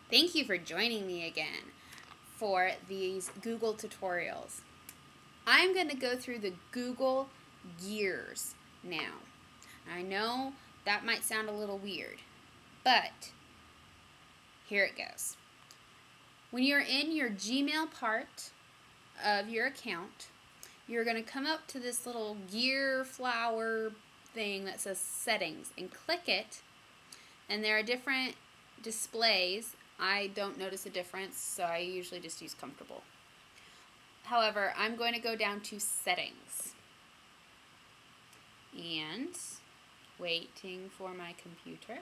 Thank you for joining me again for these Google tutorials. I'm going to go through the Google gears now. I know that might sound a little weird, but here it goes. When you're in your Gmail part of your account, you're going to come up to this little gear flower thing that says settings and click it, and there are different displays. I don't notice a difference, so I usually just use comfortable. However, I'm going to go down to settings and waiting for my computer.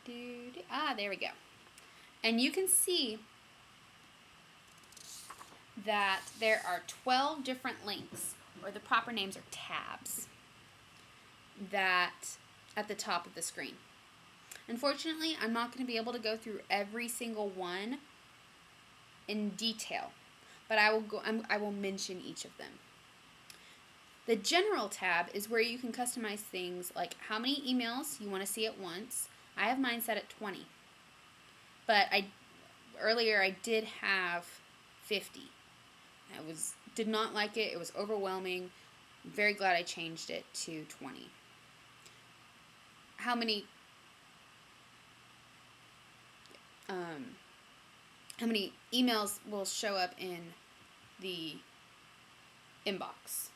There we go. And you can see that there are 12 different links, or the proper names are tabs, that at the top of the screen. Unfortunately, I'm not going to be able to go through every single one in detail, but I will mention each of them. The General tab is where you can customize things like how many emails you want to see at once. I have mine set at 20, but earlier I did have 50. I did not like it. It was overwhelming. I'm very glad I changed it to 20. How many emails will show up in the inbox.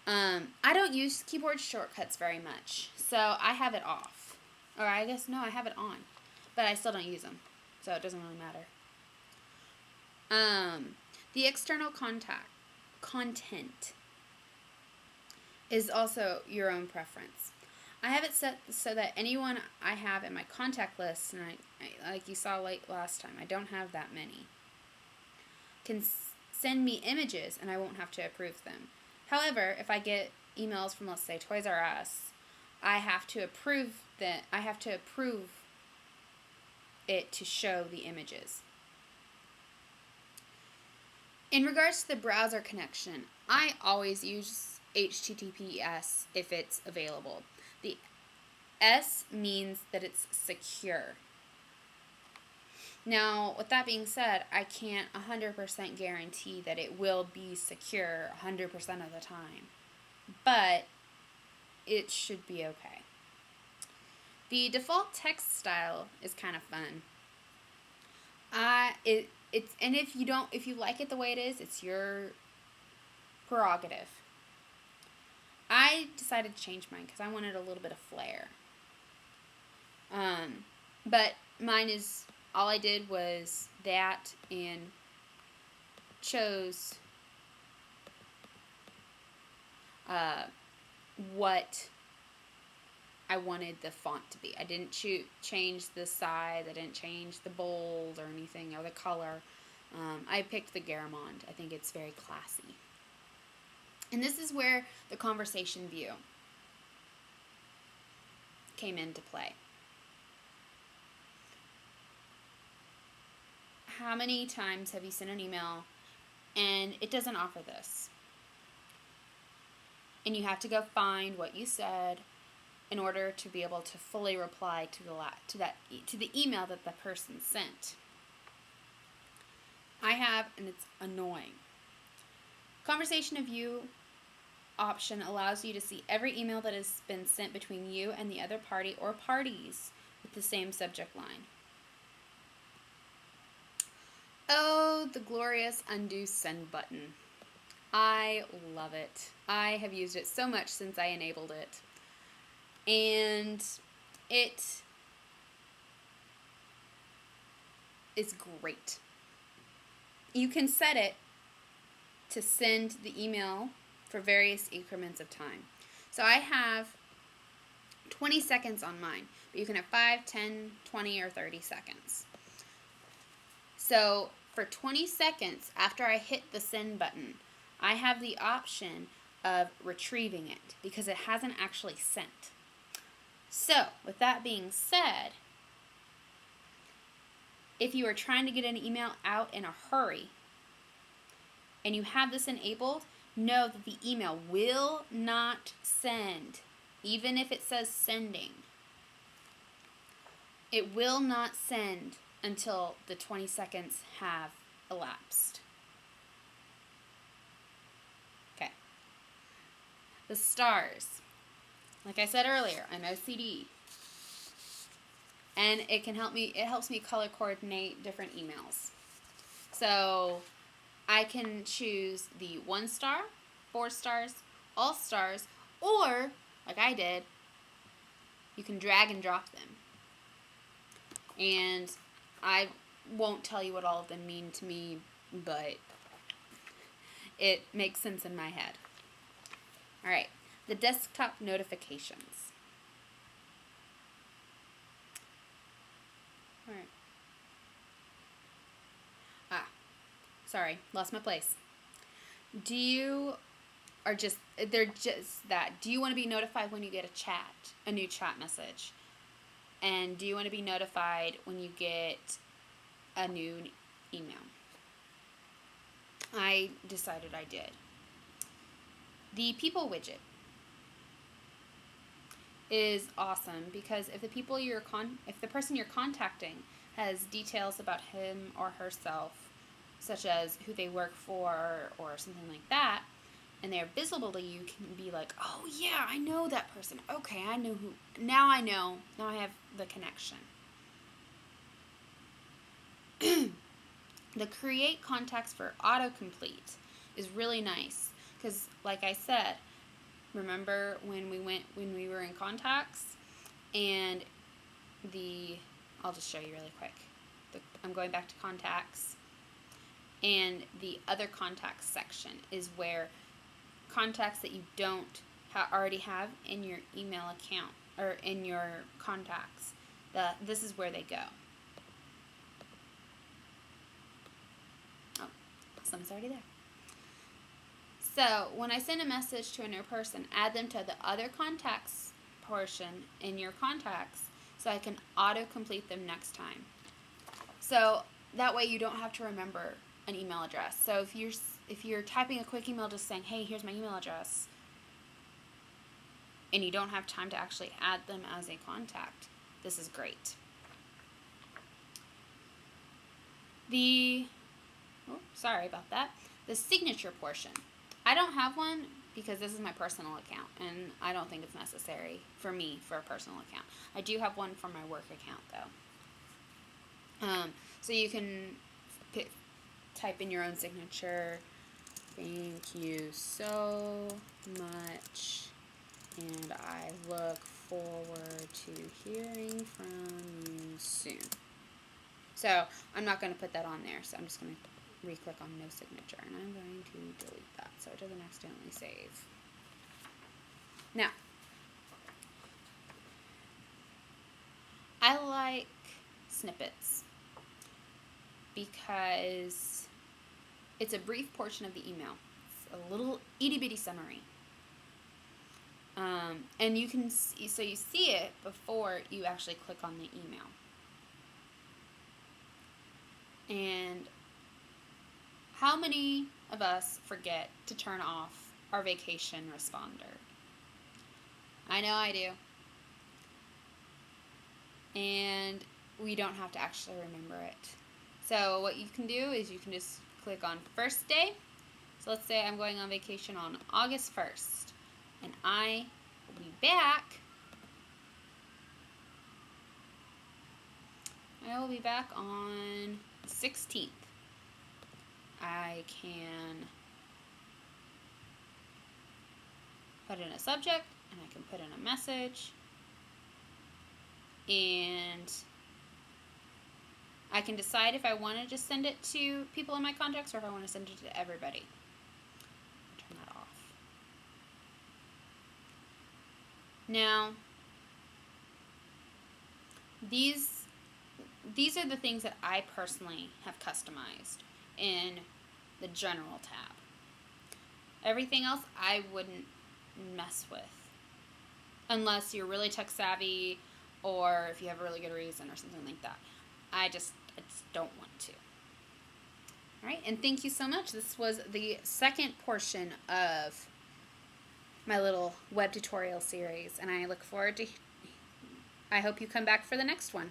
I don't use keyboard shortcuts very much, so I have it off. Or I guess, no, I have it on, but I still don't use them, so it doesn't really matter. The external content is also your own preference. I have it set so that anyone I have in my contact list, and I like you saw last time, I don't have that many, can send me images and I won't have to approve them. However, if I get emails from, let's say, Toys R Us, I have to approve it to show the images. In regards to the browser connection, I always use HTTPS if it's available. The S means that it's secure. Now, with that being said, I can't 100% guarantee that it will be secure 100% of the time, but it should be okay. The default text style is kind of fun. And if you like it the way it is, it's your prerogative. I decided to change mine because I wanted a little bit of flair. But mine is, all I did was that and chose what I wanted the font to be. I didn't change the size, I didn't change the bold or anything, or the color. I picked the Garamond. I think it's very classy. And this is where the conversation view came into play. How many times have you sent an email and it doesn't offer this? And you have to go find what you said in order to be able to fully reply to the email that the person sent. I have, and it's annoying. Conversation of view option allows you to see every email that has been sent between you and the other party or parties with the same subject line. Oh, the glorious undo send button. I love it. I have used it so much since I enabled it. And it is great. You can set it to send the email for various increments of time. So I have 20 seconds on mine, but you can have 5, 10, 20, or 30 seconds. So for 20 seconds after I hit the send button, I have the option of retrieving it because it hasn't actually sent. So with that being said, if you are trying to get an email out in a hurry and you have this enabled, know that the email will not send, even if it says sending. It will not send until the 20 seconds have elapsed. Okay. The stars. Like I said earlier, I'm OCD. And it helps me color coordinate different emails. So I can choose the 1 star, 4 stars, all stars, or, like I did, you can drag and drop them. And I won't tell you what all of them mean to me, but it makes sense in my head. All right, the desktop notifications. All right. Sorry, lost my place. They're just that. Do you want to be notified when you get a new chat message? And do you want to be notified when you get a new email? I decided I did. The people widget is awesome because if the person you're contacting has details about him or herself, such as who they work for or something like that, and they're visible to you, can be like, oh yeah, I know that person. Okay, I know who. Now I know. Now I have the connection. The create contacts for autocomplete is really nice because, like I said, remember when we were in contacts, and I'll just show you really quick. I'm going back to contacts, and the other contacts section is where contacts that you don't already have in your email account or in your contacts. This is where they go. Oh, someone's already there. So when I send a message to a new person, add them to the other contacts portion in your contacts so I can auto-complete them next time. So that way you don't have to remember an email address. So if you're typing a quick email just saying, hey, here's my email address, and you don't have time to actually add them as a contact, this is great. Sorry about that. The signature portion. I don't have one because this is my personal account, and I don't think it's necessary for me for a personal account. I do have one for my work account, though. So you can type in your own signature. Thank you so much, and I look forward to hearing from you soon. So I'm not going to put that on there, so I'm just going to re-click on no signature, and I'm going to delete that so it doesn't accidentally save. Now, I like snippets because it's a brief portion of the email. It's a little itty-bitty summary. And you can see, so you see it before you actually click on the email. And how many of us forget to turn off our vacation responder? I know I do. And we don't have to actually remember it. So what you can do is you can just click on first day. So let's say I'm going on vacation on August 1st. And I will be back. I will be back on the 16th. I can put in a subject, and I can put in a message, and I can decide if I want to just send it to people in my contacts or if I want to send it to everybody. Turn that off. Now, these are the things that I personally have customized in the general tab. Everything else I wouldn't mess with unless you're really tech savvy or if you have a really good reason or something like that. I just don't want to. All right, and thank you so much. This was the second portion of my little web tutorial series, and I look forward to, I hope you come back for the next one.